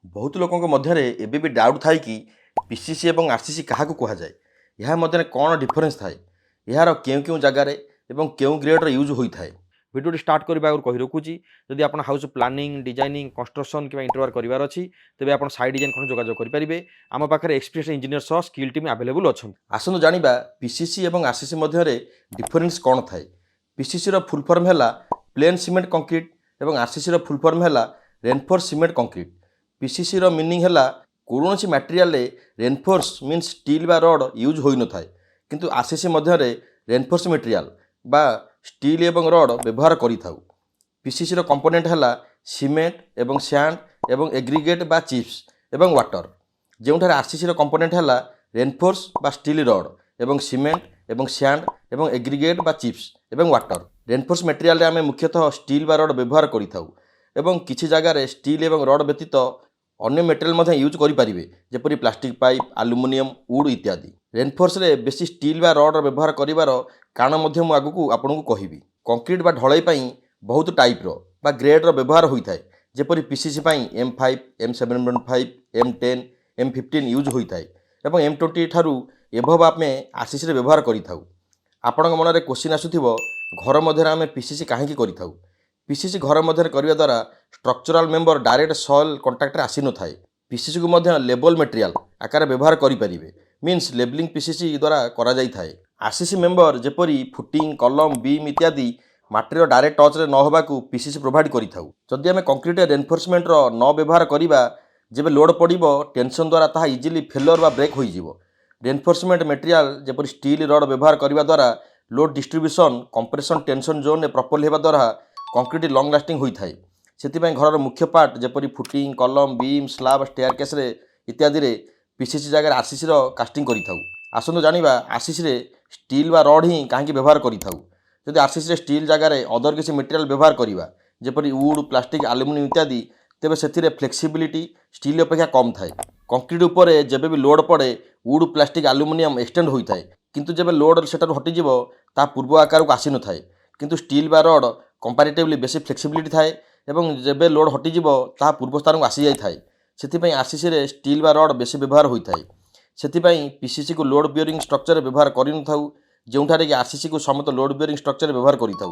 बहुत लोकों मध्य एबे भी डाउट थाए कि पीसीसी और आरसीसी क्या कहुए यह मध्य कौन डिफरेन्स थाए यार क्यों क्यों जगार एवं क्यों ग्रेडर यूज होता है। भिडियो स्टार्ट करने आगे कही रखुची जदि आप हाउस प्लानिंग डिजाइनिंग कंस्ट्रक्शन कि इंटरव्यू करार अच्छी तेज आप साइड डिजाइन खंड जोगाजोग करेंगे। आम पाखे एक्सपीरियंस इंजीनियर सह स्किल टीम अवेलेबल अच्छा। आसतु जाना पीसीसी और आरसीसी मध्य डिफरेन्स कौन थाए। पीसीसी फुल फॉर्म है प्लेन सीमेंट कंक्रीट और आरसीसी फुल फॉर्म है reinforce cement concrete. PCC meaning है कौन सी मटेरियल रेनफोर्स मीन्स स्टील बा रड यूज हो न था किंतु आरसीसी मध्य रेनफोर्स मटेरियल बा स्टील एवं रड व्यवहार करिथाउ। पीसीसी कंपोनेंट है सीमेंट एवं सैंड एवं एग्रीगेट बा चिप्स एवं वाटर जोठार आरसीसी कंपोनेंट है रेनफोर्स बा स्टील रड एवं सीमेंट एवं सैंड एवं एग्रीगेट बा चिप्स एवं वाटर। रेनफोर्स मटेरियल आम मुख्यतः स्टील बा रड व्यवहार करिथाउ एवं किछि जगार स्टील एवं रड व्यतीत अन्य मटेरियल यूज करेंगे जपरी प्लास्टिक पाइप आलुमिनियम वुड इत्यादि। रेनफोर्स रे बेसी स्टील बा रड व्यवहार करार कारण आगू आपको कहि। कंक्रीट बा ढलाई बहुत टाइप्र बा ग्रेड्र व्यवहार होता है जपरी PCC M5 M7.5 M10 M15 use होता है और M20 ठारू एभव आम आरसीसी व्यवहार करूँ। आपण मन में क्वेश्चन आसुव घर मध्य आम पीसीसी कहीं करूँ। पीसीसी घर मध्य करने द्वारा structural member direct soil contact आसी न थाए। पीसीसी को मध्य लेबल मटेरियल आकार व्यवहार करेंगे मीन्स लेबलिंग पीसीसी द्वारा करा जाई थाए। आरसीसी मेंबर जेपरी फुटिंग कलम बीम इत्यादि माटीर डायरेक्ट टच रे न होबाकू पीसीसी प्रोवाइड करिथाउ। जदि आम कंक्रीट रेनफोर्समेंट न व्यवहार करिबा जेबे लोड पड़िबो टेंशन द्वारा ताहा इजिली फेलर बा ब्रेक होई जिवो। रेनफोर्समेंट मटेरियल जेपरी स्टील रड व्यवहार करने द्वारा load distribution compression tension zone में प्रॉपर्ली होगा द्वारा कंक्रीट लॉन्ग लास्टिंग होता है। से घर मुख्य पार्ट जेपरी फुटिंग कलम बीम स्लाब स्टेयरकेस इत्यादि रे पीसीसी जगह आरसीसी कास्टिंग करिथाउ। आसतु जानिबा आरसीसी रे स्टील बा रड ही कहीं व्यवहार करिथाउ। जदि आरसीसी स्टील जगार अदर किसी मटेरियल व्यवहार करवा जेपरी वुड प्लास्टिक आलुमिनियम इत्यादि तेबे से फ्लेक्सिबिलिटी स्टील अपेक्षा कम थाए। कंक्रीट उपर जब भी लोड पड़े वुड प्लास्टिक आलुमिनियम एक्सटेंड होता है किंतु जब लोड से हटिଯିव ता पूर्व आकार को आसी न थाए किंतु स्टील बा रड कंपारेटिवली बेसी फ्लेक्सिबिलिटी थाए एवं जब लोड हटिଯିव ता पूर्व स्थान को आसी जाई थाए। से आरसीसी रे स्टील बा रड बेसी व्यवहार होता है। से पीसीसी को लोड बियरिंग स्ट्रक्चर व्यवहार करूँ जोठारे कि आरसीसी को समस्त लोड बियरिंग स्ट्रक्चर व्यवहार करूँ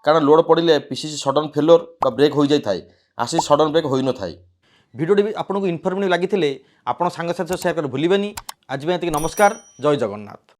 कारण लोड पड़े पीसीसी सडन फेलोर बा ब्रेक हो जाए थाए आरसीसी सडन ब्रेक हो न थाए। भिडियोटी भी आपको इनफर्मेटिव लगी आप सांग साथी शेयर कर भूलें। आज भी नमस्कार। जय जगन्नाथ।